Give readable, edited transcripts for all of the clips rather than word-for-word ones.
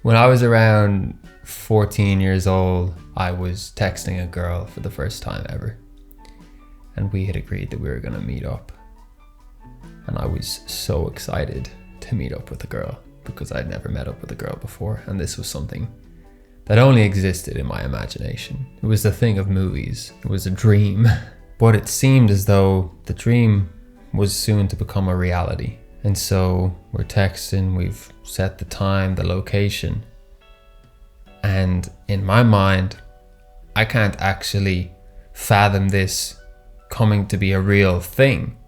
When I was around 14 years old, I was texting a girl for the first time ever. And we had agreed that we were going to meet up. And I was so excited to meet up with a girl because I'd never met up with a girl before. And this was something that only existed in my imagination. It was the thing of movies. It was a dream. But it seemed as though the dream was soon to become a reality. And so we're texting, we've set the time, the location. And in my mind, I can't actually fathom this coming to be a real thing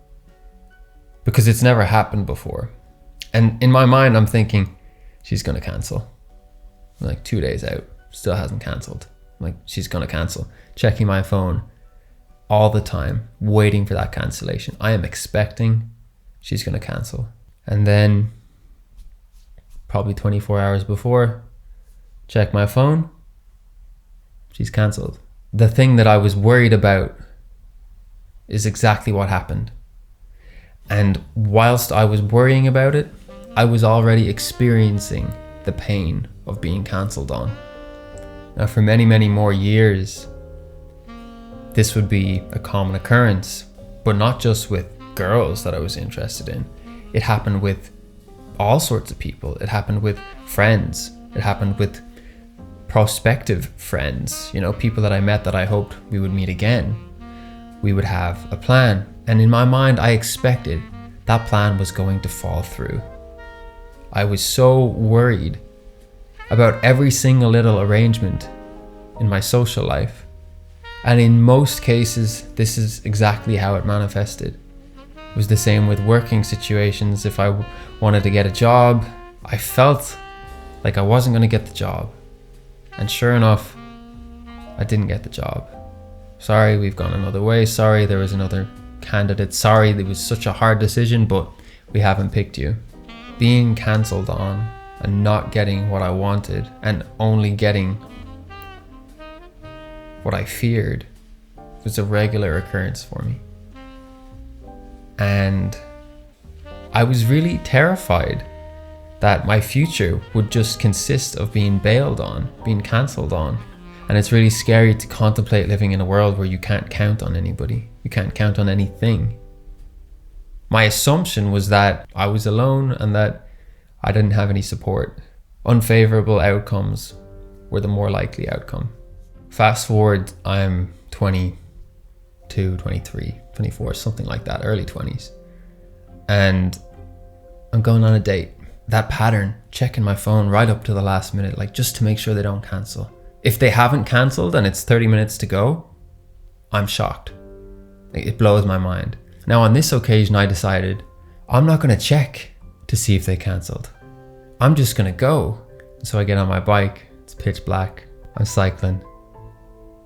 because it's never happened before. And in my mind, I'm thinking, she's gonna cancel. Like 2 days out, still hasn't cancelled. Like, she's gonna cancel. Checking my phone all the time, waiting for that cancellation. I am expecting she's gonna cancel. And then probably 24 hours before, check my phone, she's cancelled. The thing that I was worried about is exactly what happened. And whilst I was worrying about it, I was already experiencing the pain of being cancelled on. Now, for many, many more years, this would be a common occurrence, but not just with girls that I was interested in. It happened with all sorts of people. It happened with friends. It happened with prospective friends, you know, people that I met that I hoped we would meet again. We would have a plan. And in my mind, I expected that plan was going to fall through. I was so worried about every single little arrangement in my social life. And in most cases, this is exactly how it manifested. It was the same with working situations. If I wanted to get a job, I felt like I wasn't going to get the job. And sure enough, I didn't get the job. Sorry, we've gone another way. Sorry, there was another candidate. Sorry, it was such a hard decision, but we haven't picked you. Being cancelled on and not getting what I wanted and only getting what I feared was a regular occurrence for me. And I was really terrified that my future would just consist of being bailed on, being cancelled on. And it's really scary to contemplate living in a world where you can't count on anybody. You can't count on anything. My assumption was that I was alone and that I didn't have any support. Unfavorable outcomes were the more likely outcome. Fast forward, I'm 22, 23, 24, something like that, early 20s. And I'm going on a date. That pattern, checking my phone right up to the last minute, like just to make sure they don't cancel. If they haven't cancelled and it's 30 minutes to go, I'm shocked. It blows my mind. Now on this occasion, I decided I'm not going to check to see if they cancelled. I'm just going to go. So I get on my bike, it's pitch black, I'm cycling.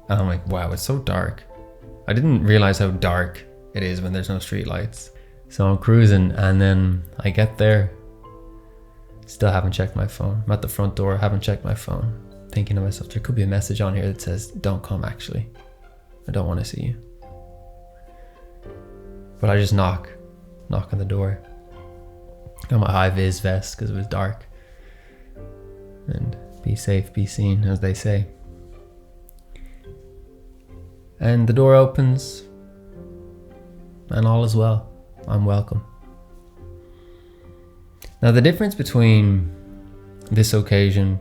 And I'm like, wow, it's so dark. I didn't realize how dark it is when there's no street lights. So I'm cruising and then I get there. Still haven't checked my phone. I'm at the front door, haven't checked my phone. Thinking to myself, there could be a message on here that says, don't come actually. I don't want to see you. But I just knock on the door. Got my high vis vest because it was dark. And be safe, be seen, as they say. And the door opens and all is well. I'm welcome. Now the difference between this occasion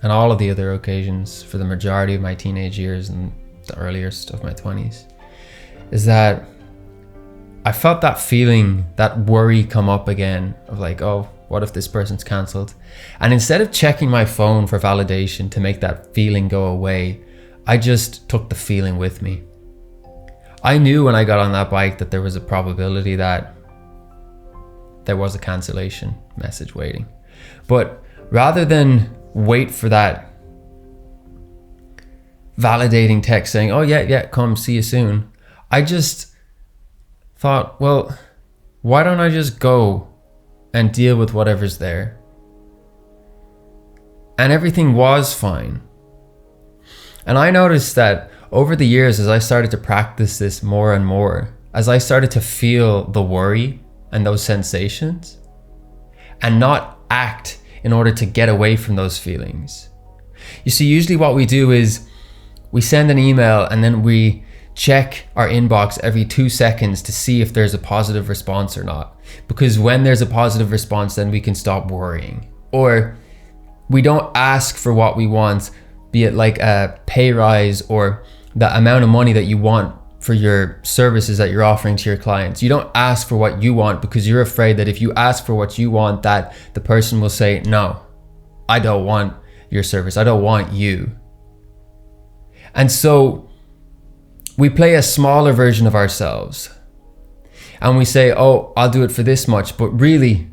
and all of the other occasions for the majority of my teenage years and the earliest of my 20s is that I felt that feeling, that worry come up again of like, oh, what if this person's cancelled? And instead of checking my phone for validation to make that feeling go away, I just took the feeling with me. I knew when I got on that bike that there was a probability that there was a cancellation message waiting. But rather than wait for that validating text saying, oh yeah, come, see you soon, I just thought, well, why don't I just go and deal with whatever's there? And everything was fine. And I noticed that over the years, as I started to practice this more and more, as I started to feel the worry and those sensations and not act in order to get away from those feelings. You see, usually what we do is we send an email and then we check our inbox every 2 seconds to see if there's a positive response or not. Because when there's a positive response, then we can stop worrying. Or we don't ask for what we want, be it like a pay rise or the amount of money that you want for your services that you're offering to your clients. You don't ask for what you want because you're afraid that if you ask for what you want, that the person will say, no, I don't want your service. I don't want you. And so we play a smaller version of ourselves and we say, oh, I'll do it for this much, but really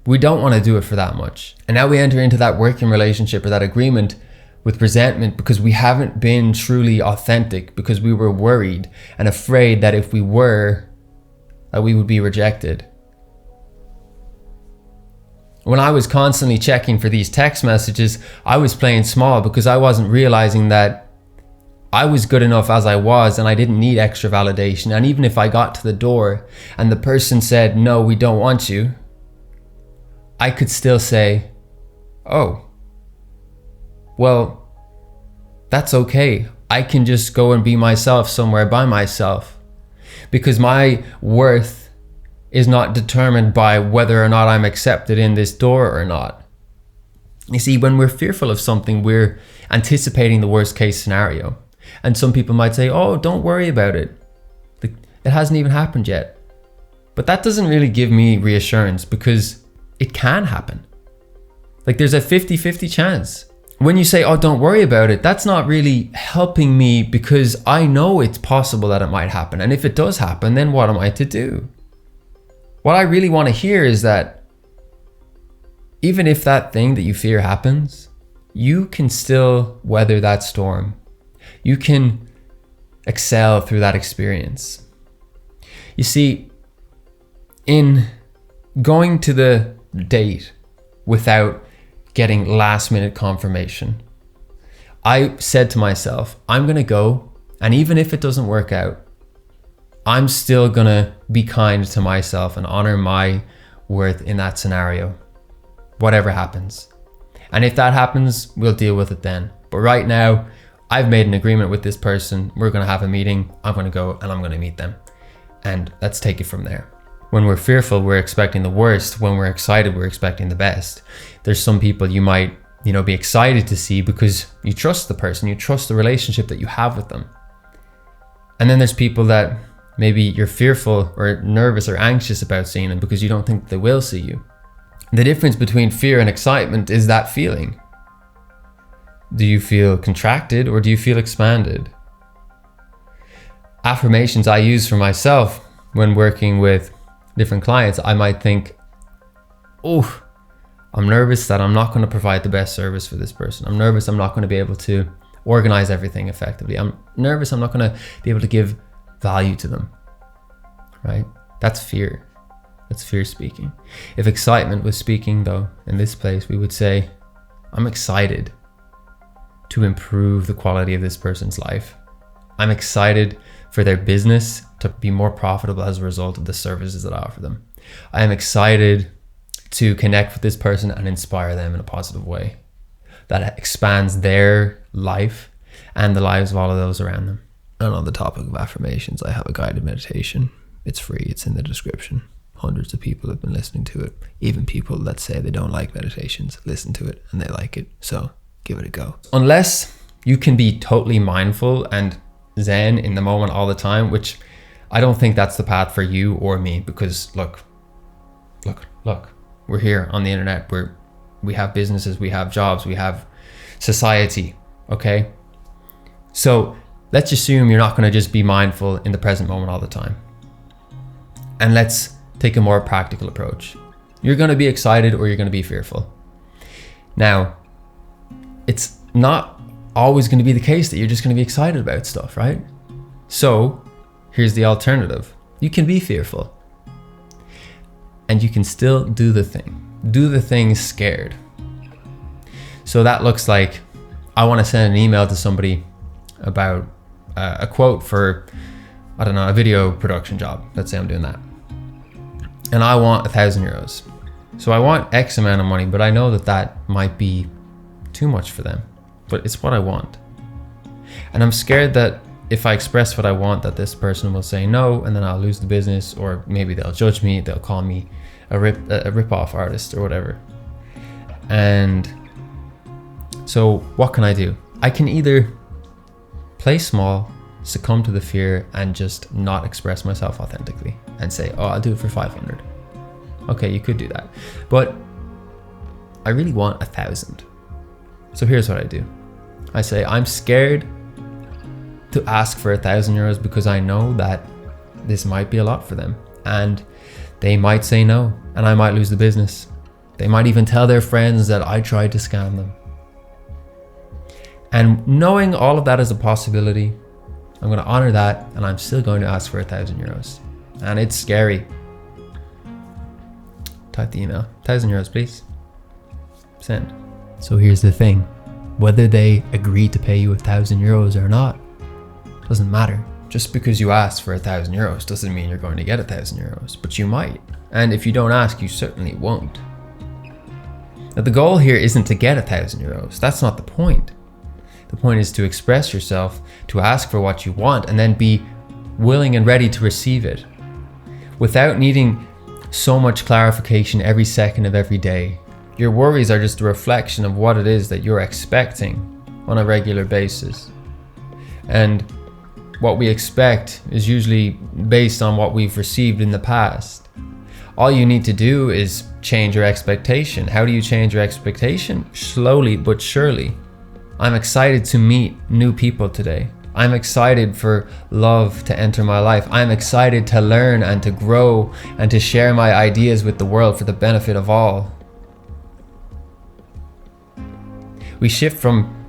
we don't want to do it for that much. And now we enter into that working relationship or that agreement with resentment because we haven't been truly authentic, because we were worried and afraid that if we were, that we would be rejected. When I was constantly checking for these text messages, I was playing small because I wasn't realizing that I was good enough as I was and I didn't need extra validation. And even if I got to the door and the person said, no, we don't want you, I could still say, oh, well, that's okay. I can just go and be myself somewhere by myself, because my worth is not determined by whether or not I'm accepted in this door or not. You see, when we're fearful of something, we're anticipating the worst case scenario. And some people might say, oh, don't worry about it. It hasn't even happened yet. But that doesn't really give me reassurance, because it can happen. Like, there's a 50-50 chance. When you say, oh, don't worry about it, that's not really helping me, because I know it's possible that it might happen. And if it does happen, then what am I to do? What I really want to hear is that even if that thing that you fear happens, you can still weather that storm. You can excel through that experience. You see, in going to the date without getting last minute confirmation, I said to myself, I'm going to go, and even if it doesn't work out, I'm still going to be kind to myself and honor my worth in that scenario, whatever happens. And if that happens, we'll deal with it then. But right now, I've made an agreement with this person. We're going to have a meeting. I'm going to go and I'm going to meet them. And let's take it from there. When we're fearful, we're expecting the worst. When we're excited, we're expecting the best. There's some people you might, be excited to see because you trust the person, you trust the relationship that you have with them. And then there's people that maybe you're fearful or nervous or anxious about seeing them because you don't think they will see you. The difference between fear and excitement is that feeling. Do you feel contracted or do you feel expanded? Affirmations I use for myself when working with different clients, I might think, oh, I'm nervous that I'm not going to provide the best service for this person. I'm nervous I'm not going to be able to organize everything effectively. I'm nervous I'm not going to be able to give value to them, right? That's fear. That's fear speaking. If excitement was speaking, though, in this place, we would say, I'm excited to improve the quality of this person's life. I'm excited for their business to be more profitable as a result of the services that I offer them. I am excited to connect with this person and inspire them in a positive way that expands their life and the lives of all of those around them. And on the topic of affirmations, I have a guided meditation. It's free. It's in the description. Hundreds of people have been listening to it. Even people that say they don't like meditations listen to it and they like it. So give it a go. Unless you can be totally mindful and zen in the moment all the time, which I don't think that's the path for you or me, because look, we're here on the internet. We have businesses, we have jobs, we have society. Okay. So let's assume you're not going to just be mindful in the present moment all the time. And let's take a more practical approach. You're going to be excited or you're going to be fearful. Now, it's not always going to be the case that you're just going to be excited about stuff, right? So here's the alternative. You can be fearful and you can still do the thing. Do the thing scared. So that looks like, I want to send an email to somebody about a quote for, I don't know, a video production job. Let's say I'm doing that. And I want €1,000. So I want X amount of money, but I know that that might be too much for them, but it's what I want. And I'm scared that if I express what I want, that this person will say no, and then I'll lose the business, or maybe they'll judge me, they'll call me a rip-off artist or whatever. And so what can I do? I can either play small, succumb to the fear, and just not express myself authentically and say, oh, I'll do it for 500. Okay, you could do that. But I really want 1,000. So here's what I do. I say, I'm scared to ask for 1,000 euros because I know that this might be a lot for them. And they might say no, and I might lose the business. They might even tell their friends that I tried to scam them. And knowing all of that as a possibility, I'm going to honor that, and I'm still going to ask for 1,000 euros. And it's scary. Type the email, 1,000 euros, please. Send. So here's the thing. Whether they agree to pay you 1,000 euros or not, doesn't matter. Just because you ask for 1,000 euros doesn't mean you're going to get 1,000 euros, but you might. And if you don't ask, you certainly won't. Now, the goal here isn't to get 1,000 euros. That's not the point. The point is to express yourself, to ask for what you want, and then be willing and ready to receive it without needing so much clarification every second of every day. Your worries are just a reflection of what it is that you're expecting on a regular basis. And what we expect is usually based on what we've received in the past. All you need to do is change your expectation. How do you change your expectation? Slowly but surely. I'm excited to meet new people today. I'm excited for love to enter my life. I'm excited to learn and to grow and to share my ideas with the world for the benefit of all. We shift from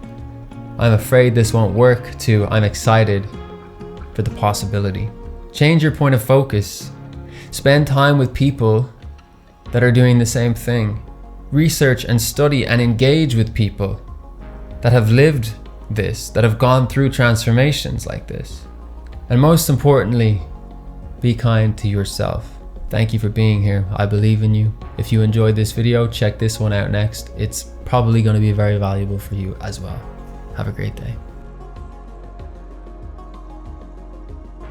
I'm afraid this won't work to I'm excited for the possibility. Change your point of focus. Spend time with people that are doing the same thing. Research and study and engage with people that have lived this, that have gone through transformations like this. And most importantly, be kind to yourself. Thank you for being here. I believe in you. If you enjoyed this video, check this one out next. It's probably going to be very valuable for you as well. Have a great day.